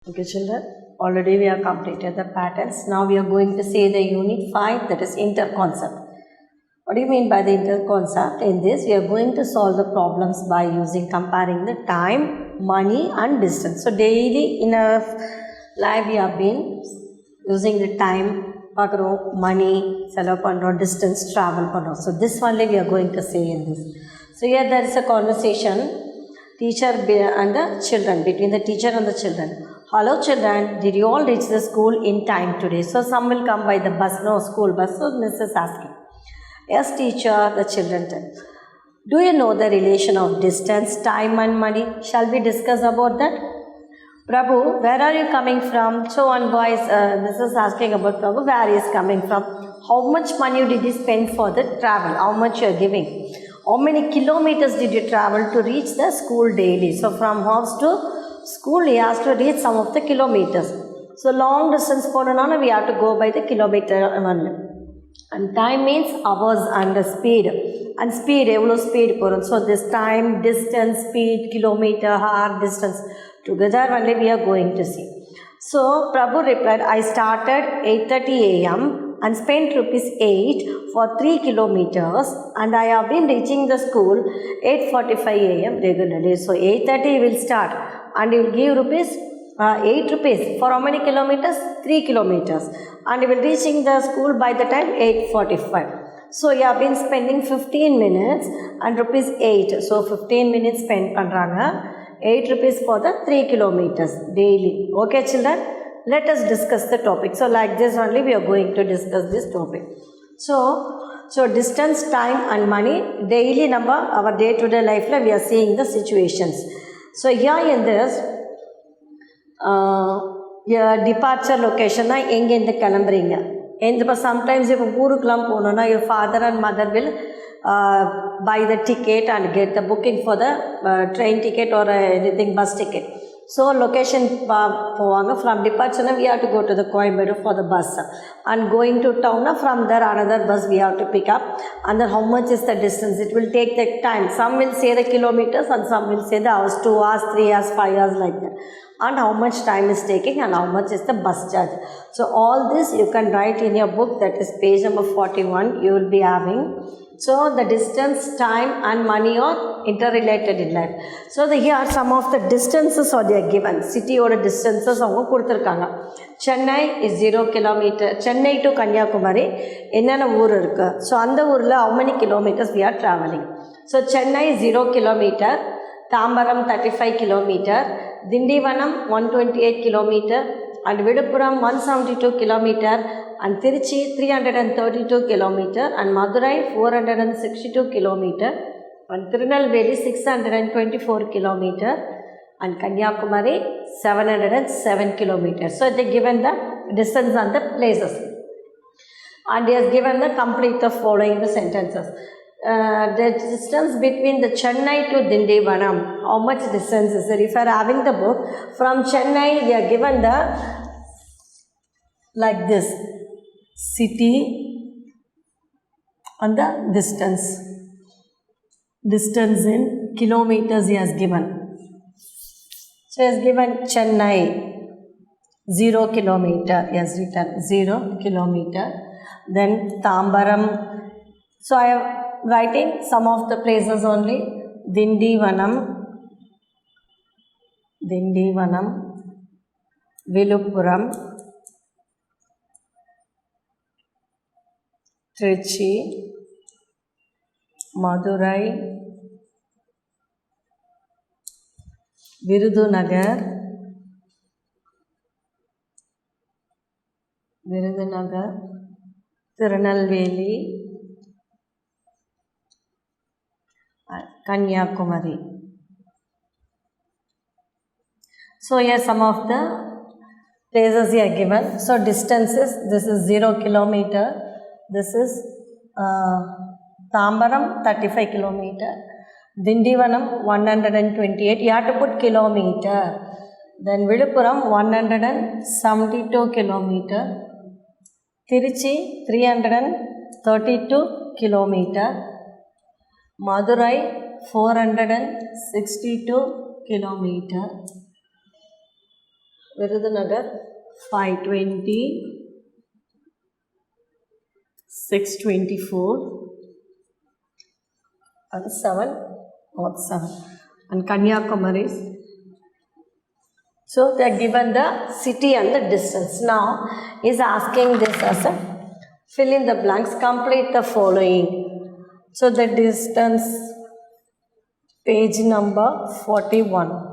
Okay, children, already we have completed the patterns. Now we are going to say the unit 5, that is interconcept. What do you mean by the interconcept? In this, we are going to solve the problems by comparing the time, money and distance. So daily in a life we have been using the time, money, distance, travel. So this only we are going to say in this. So here there is a conversation teacher and the children, between the teacher and the children. Hello children, did you all reach the school in time today? So some will come by the bus, no school bus. So Miss is asking. Yes teacher, the children tell. Do you know the relation of distance, time and money? Shall we discuss about that? Prabhu, where are you coming from? So one boy this is asking about Prabhu, where he is coming from. How much money did you spend for the travel? How much you are giving? How many kilometers did you travel to reach the school daily? So from house to school, he has to reach some of the kilometers. So long distance we have to go by the kilometer only. And time means hours and the speed. And speed, speed. So this time, distance, speed, kilometer, hour, distance. Together only we are going to see. So Prabhu replied, I started 8:30 a.m. and spent ₹8 for 3 kilometers, and I have been reaching the school 8:45 a.m. regularly. So 8:30 will start and you will give ₹8 for how many kilometers? 3 kilometers, and you will reaching the school by the time 8:45. So you have been spending 15 minutes and ₹8. So 15 minutes spent பண்றாங்க, ₹8 for the 3 kilometers daily. Okay children, let us discuss the topic. So like this only we are going to discuss this topic. So distance, time and money daily number our day to day life we are seeing the situations. So here in this your departure location na எங்க இருந்து கிளம்புறீங்க. And sometimes if ஊருக்குலாம் போனோம்னா your father and mother will buy the ticket and get the booking for the train ticket or anything bus ticket. So location போவாங்க. From departure we have to go to the Coimbatore for the bus, and going to town from there another bus we have to pick up, and then how much is the distance, it will take the time. Some will say the kilometers and some will say the hours, 2 hours, 3 hours, 5 hours like that, and how much time is taking and how much is the bus charge. So all this you can write in your book, that is page number 41 you will be having. So the distance, time and money are interrelated in life. So here some of the distances are they are given. City or distances avanga kuduthirukanga. Chennai is 0 kilometer. Chennai to Kanyakumari enna oor irukku. So andha oorla how many kilometers we are traveling. So Chennai 0 kilometer, Tambaram 35 kilometer, Dindivanam 128 kilometer, and Viduppuram 172 kilometer, and Tiruchi 332 kilometer, and Madurai 462 kilometer, and Tirunelveli 624 kilometer, and Kanyakumari 707 kilometers. So they given the distance and the places, and he has given the complete the following the sentences. The distance between the Chennai to Dindivanam, how much distance is it? If you are having the book from Chennai, they are given the like this city and the distance in kilometers he has given. So he has given Chennai 0 kilometer, he has written 0 kilometer. Then Tambaram, so I am writing some of the places only. Dindivanam, Viluppuram, Trichy, Madurai, Virudunagar, Tirunelveli, Kanyakumari. So here some of the places here given. So distances, this is 0 kilometer, this is Tambaram 35 kilometer, Dindivanam 128, you have to put kilometer, then Viduppuram 172 kilometer, Tiruchi 332 kilometer, Madurai 462 kilometer, Virudhunagar 520, 624 and 707 and Kanyakumari. So they are given the city and the distance. Now is asking this as a fill in the blanks, complete the following. So the distance, page number 41.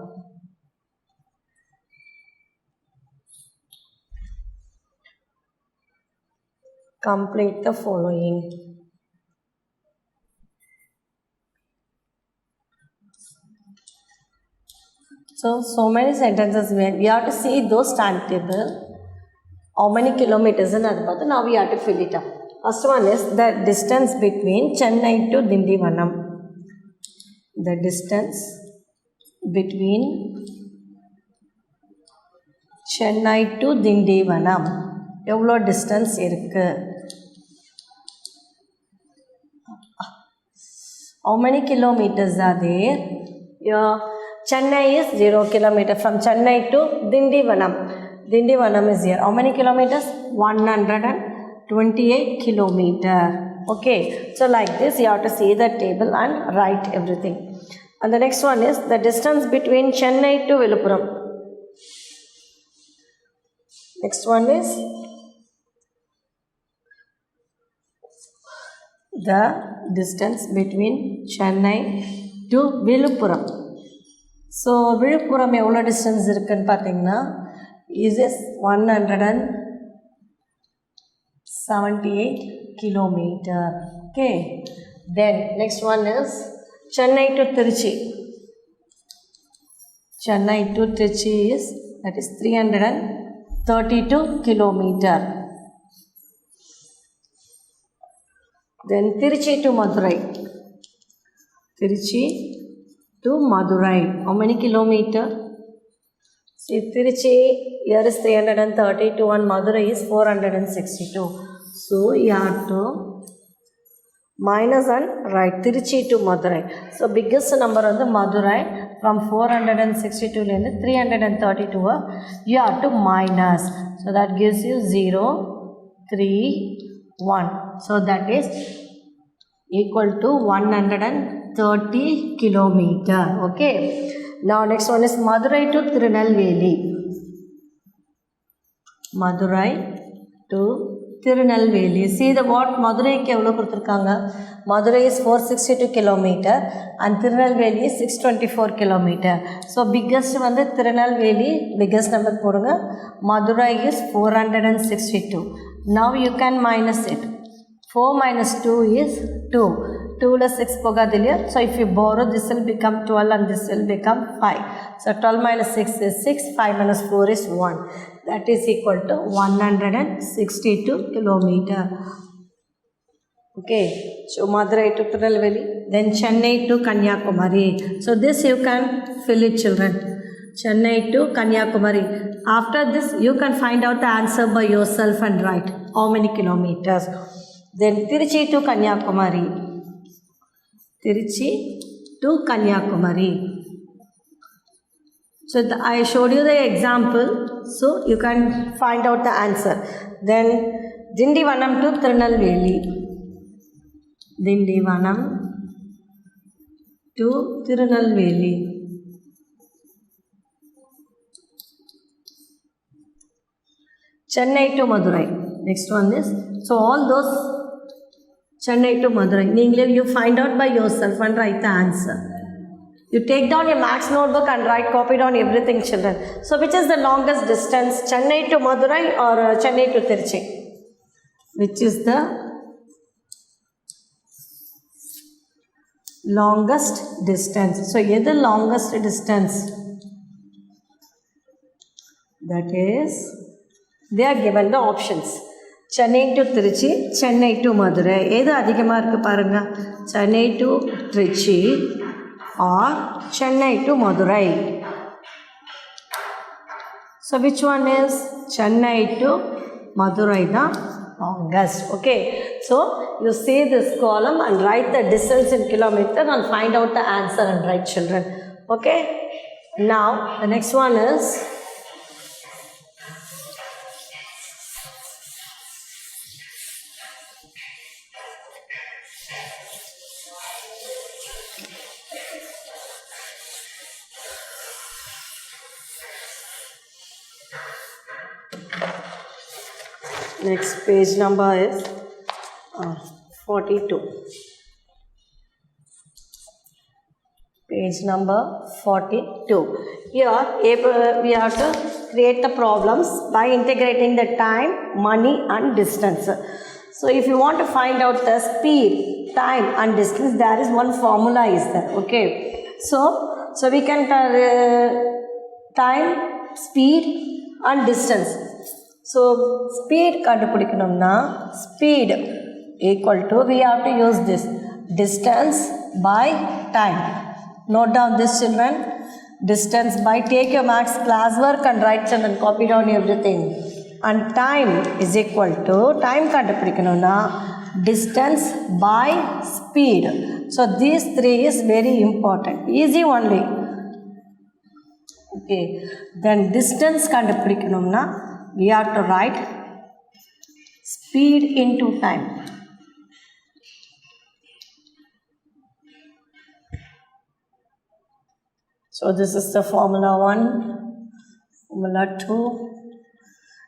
Complete the following. So many sentences we have to see those timetable. How many kilometers in that? Now we have to fill it up. First one is the distance between Chennai to Dindivanam. The distance between Chennai to Dindivanam. எவ்வளோ distance இருக்கு? How many kilometers are there? Chennai is 0 kilometer from Chennai to Dindivanam. Dindivanam is here. How many kilometers? 128 kilometer. Okay. So like this you have to see the table and write everything. And the next one is the distance between Chennai to Viluppuram. Next one is the distance between Chennai to Viluppuram. So Viluppuram எவ்வளோ distance இருக்குன்னு பார்த்தீங்கன்னா is 178 kilometer. Okay. Then next one is Chennai to Tiruchi. Chennai to Tiruchi is that is 332 kilometer. Then Tiruchi to Madurai. Tiruchi to Madurai. How many kilometer? See, Tiruchi here is 332 and Madurai is 462. So you have to minus and write Tiruchi to Madurai. So biggest number on the Madurai from 462 to 332 you have to minus. So that gives you 0, 3, 1. So that is equal to 130 kilometer. Okay. Now next one is Madurai to Tirunelveli. Madurai to Tirunelveli. See the what Madurai ke evlo kuduthirukanga. Madurai is 462 kilometer and Tirunelveli is 624 kilometer. So biggest வந்து Tirunelveli biggest number போடுங்க. Madurai is 462. Now you can minus it. 4 minus 2 is 2. 2 plus 6 pogadilya. So if you borrow, this will become 12 and this will become 5. So 12 minus 6 is 6. 5 minus 4 is 1. That is equal to 162 kilometer. Okay. So Madurai to Tirunelveli. Then Chennai to Kanyakumari. So this you can fill it, children. Chennai to Kanyakumari. After this, you can find out the answer by yourself and write how many kilometers. Then Tiruchi to Kanyakumari. Tiruchi to Kanyakumari. So I showed you the example, so you can find out the answer. Then Dindivanam to Tirunelveli. Dindivanam to Tirunelveli. Chennai to Madurai. Next one is, so all those Chennai to Madurai. You find out by yourself and write the answer. You take down your maths notebook and write, copy down everything, children. So which is the longest distance, Chennai to Madurai or Chennai to Tiruchi? Which is the longest distance? So here the longest distance. That is, they are given the options. Chennai to Tiruchi, Chennai to Madurai. எது அதிகமாக இருக்கு பாருங்க. Chennai to Tiruchi or Chennai to Madurai. So which one is Chennai to Madurai the longest? Okay. So you see this column and write the distance in kilometer and find out the answer and write, children. Okay. Now the next one is Next page number is 42. Page number 42. Here we have to create the problems by integrating the time, money and distance. So if you want to find out the speed, time and distance, there is one formula is there. Okay. So we can time, speed and distance. So speed kandupidikanumna, speed equal to, we have to use this distance by time. Note down this, children. Distance by, take your maths classwork and write and copy down everything. And time is equal to, time kandupidikanumna, distance by speed. So these three is very important. Easy only. Okay. Then distance kandupidikanumna, we have to write speed into time. So this is the formula 1, formula 2.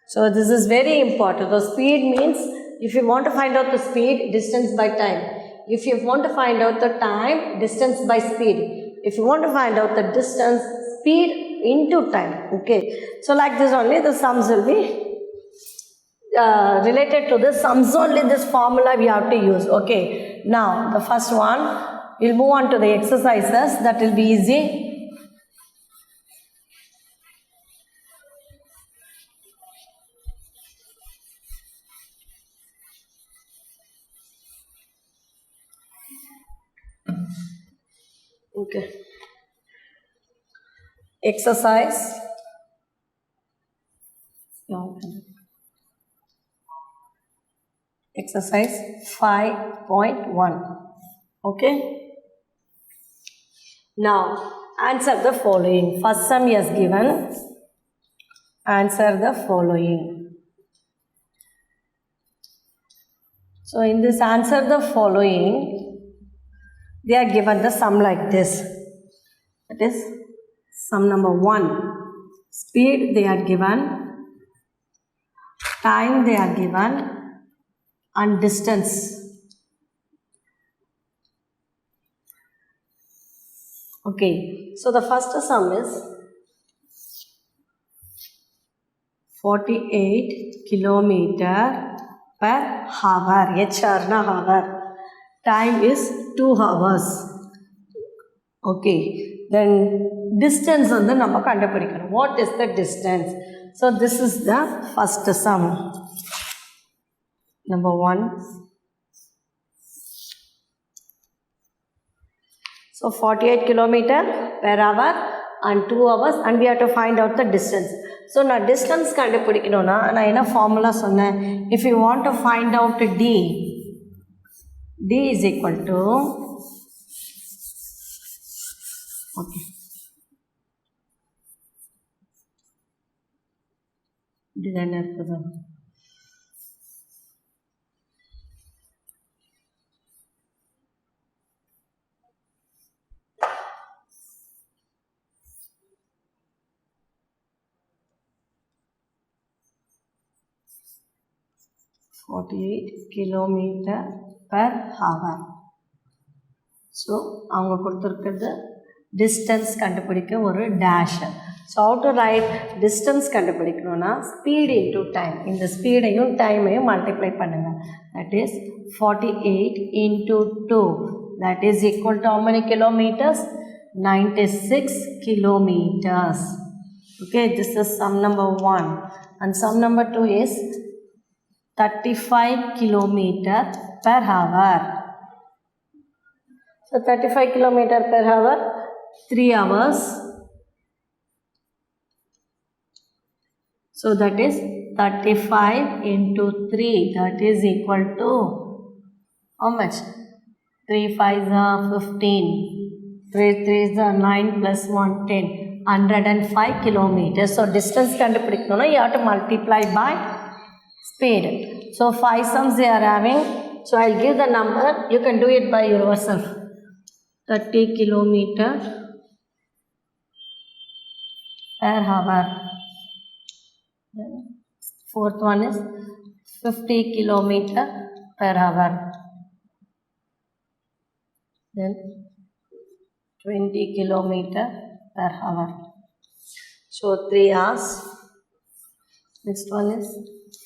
So this is very important. The speed means, if you want to find out the speed, distance by time. If you want to find out the time, distance by speed. If you want to find out the distance, speed into time. Okay. So like this only, the sums will be related to the sums only. This formula we have to use. Okay. Now the first one, we'll move on to the exercises. That will be easy. Okay. Exercise. Exercise 5.1. Okay. Now answer the following. First sum he has given. Answer the following. So in this answer the following, they are given the sum like this. That is sum number 1. Speed they are given, time they are given, and distance. Okay, so the first sum is 48 kilometer per hour. HR hour. Time is 2 hours. Okay, then distance on the number kandupidikanum. What is the distance? So this is the first sum. Number 1. So 48 kilometer per hour and 2 hours, and we have to find out the distance. So now distance kandupidikanona, na ena formula sonna. If you want to find out D is equal to, okay, designer program. $48 kilometer per hour. So அவங்க கொடுத்திருக்கிறது distance கண்டுபிடிக்க ஒரு dash. So how to write distance கண்டுபிடிக்கணும்னா speed into time. இந்த ஸ்பீடையும் டைமையும் multiply பண்ணுங்க. That is 48 into 2. That is equal to how many kilometers? 96 kilometers. Okay, this is sum number 1. And sum number 2 is 35 kilometer per hour. So 35 kilometer per hour, 3 hours. So that is 35 into 3. That is equal to how much? 3 5s are 15. 3 3s are 9 plus 1 10. 105 kilometers. So distance kandupidikanona, you have to multiply by speed. So 5 sums they are having. So I'll give the number. You can do it by yourself. 30 kilometer per hour. Fourth one is 50 kilometer per hour. Then 20 kilometer per hour. So 3 hours. Next one is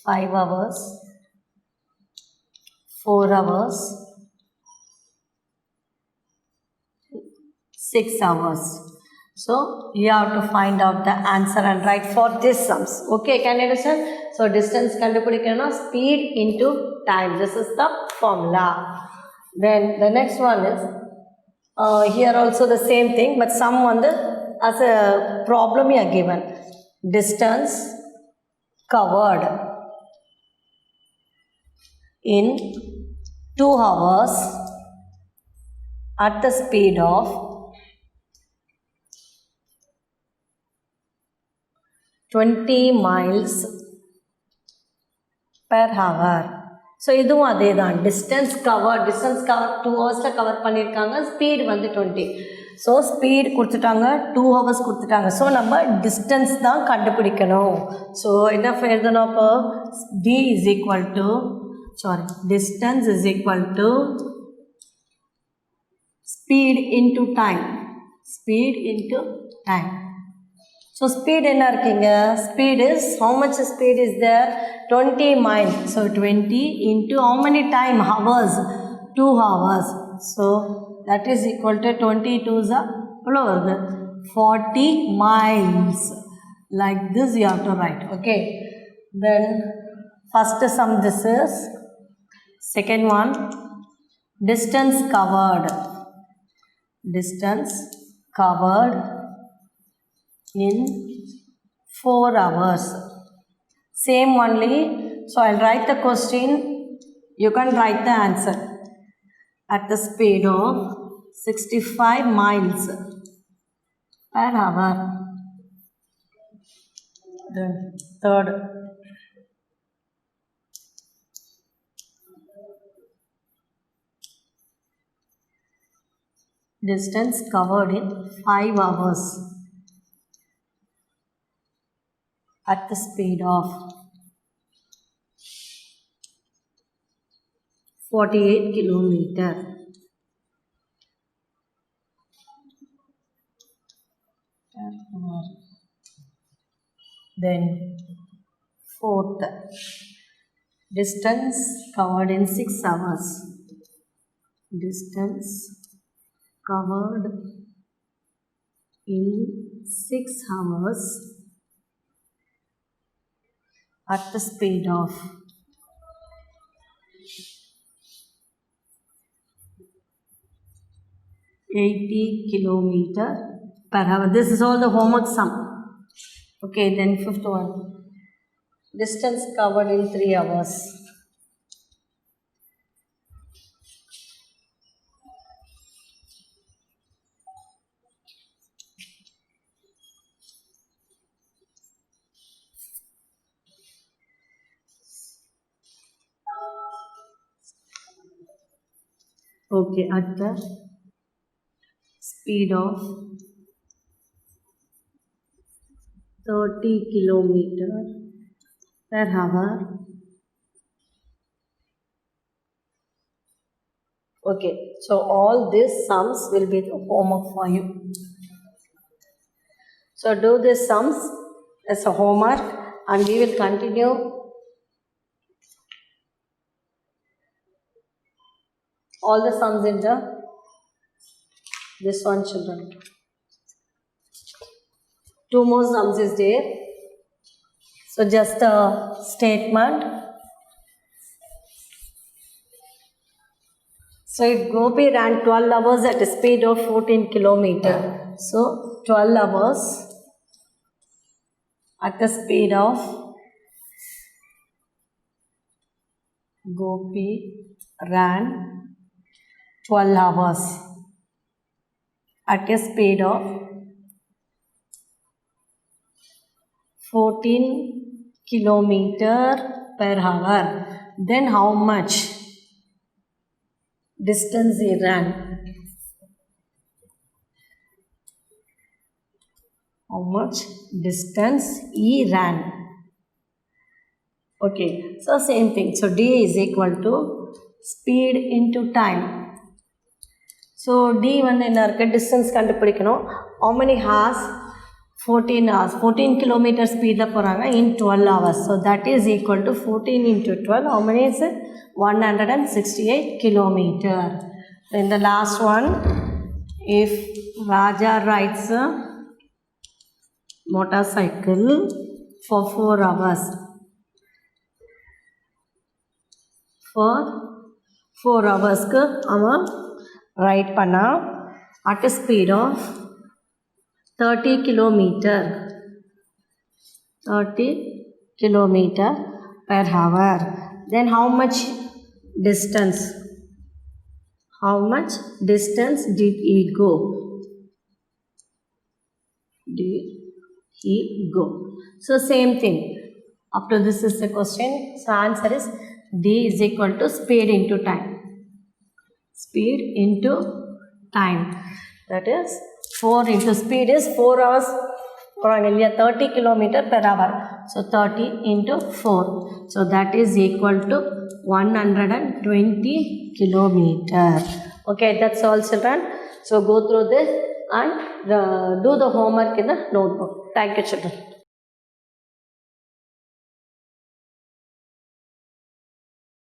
5 hours, 4 hours, 6 hours. So you have to find out the answer and write for these sums. Okay, can you understand? So distance kandupidikana, speed into time. This is the formula. Then the next one is here also the same thing, but sum on the as a problem you are given. Distance covered in 2 hours at the speed of 20 miles per hour. So இதுவும் அதே தான். Distance cover 2 ஹவர்ஸில் cover பண்ணியிருக்காங்க. Speed வந்து 20. So speed கொடுத்துட்டாங்க, 2 hours கொடுத்துட்டாங்க. So நம்ம distance தான் கண்டுபிடிக்கணும். ஸோ என்ன எழுதணும் அப்போ? D is equal to distance is equal to speed into time. Speed into time. So speed என்ன இருக்கீங்க? Speed is, how much speed is there? 20 miles. So 20 into how many time? Hours. 2 hours. So that is equal to 22 is 40 miles. Like this you have to write. Okay. Then first sum this is. Second one, distance covered. Distance covered in 4 hours. Same only. So I'll write the question. You can write the answer. At the speed of 65 miles per hour. Then third. Distance covered in 5 hours at the speed of 48 kilometer. Then fourth, distance covered in 6 hours. Distance covered in 6 hours at the speed of 80 kilometer per hour. This is all the homework sum. Okay, then fifth one. Distance covered in 3 hours. Okay, at the speed of 30 kilometer per hour. Okay, so all these sums will be the homework for you. So do these sums as a homework and we will continue all the sums in this one, children. 2 more sums is there. So just a statement. So if Gopi ran 12 hours at a speed of 14 kilometer. So 12 hours at the speed of Gopi ran 12 hours at a speed of 14 kilometer per hour. Then how much distance he ran? How much distance he ran? Okay, so same thing. So d is equal to speed into time. So d வந்து என்ன இருக்கு, distance கண்டுபிடிக்கணும். How many hours? 14 hours. 14 kilometer speedல போறாங்க in 12 hours. So that is equal to 14 into 12. How many is it? 168 kilometer. Then the last one, if Raja rides a motorcycle for 4 hours. For 4 hours க்கு அவன் right பண்ணா at a speed of 30 kilometer 30 kilometer per hour. Then how much distance did he go? So same thing. Up to this is the question. So answer is d is equal to speed into time. Speed into time. That is 4 into speed is 4 hours. 30 kilometer per hour. So 30 into 4. So that is equal to 120 kilometer. Okay, that's all children. So go through this and do the homework in the notebook. Thank you children.